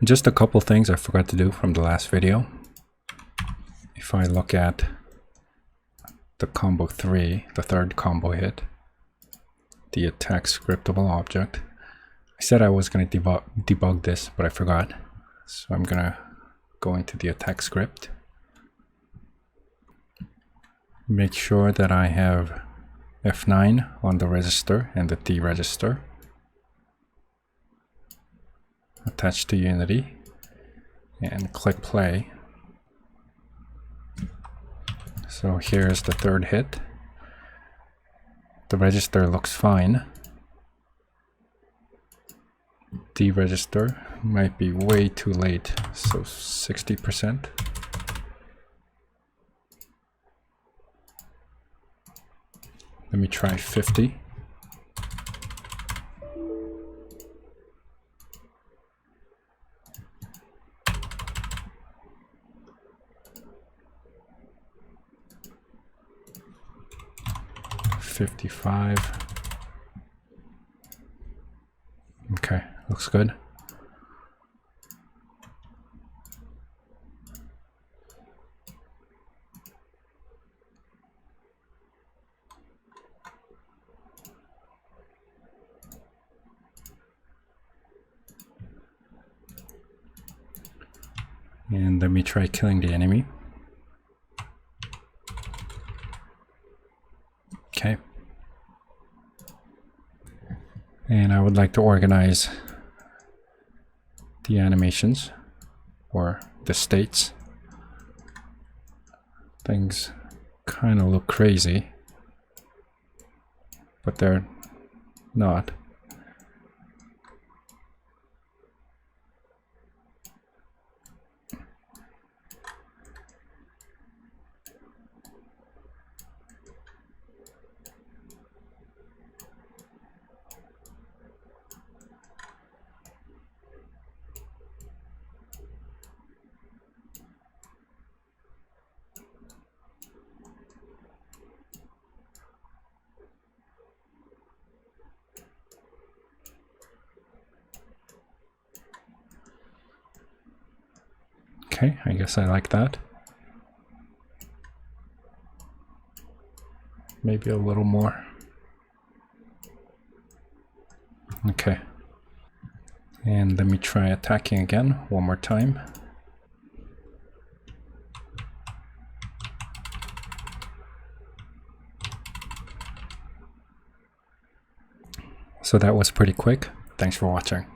Just a couple things I forgot to do from the last video. If I look at the combo 3, the third combo hit, the attack scriptable object, I said I was going to debug this, but I forgot. So I'm going to go into the attack script. Make sure that I have F9 on the register and the D register attached to Unity, and click play. So here's the third hit. The register looks fine. D register might be way too late, so 60%. Let me try 50. $55. Okay, looks good. And let me try killing the enemy. Okay. And I would like to organize the animations or the states. Things kind of look crazy, but they're not. Okay, I guess I like that. Maybe a little more. Okay. And let me try attacking again one more time. So that was pretty quick. Thanks for watching.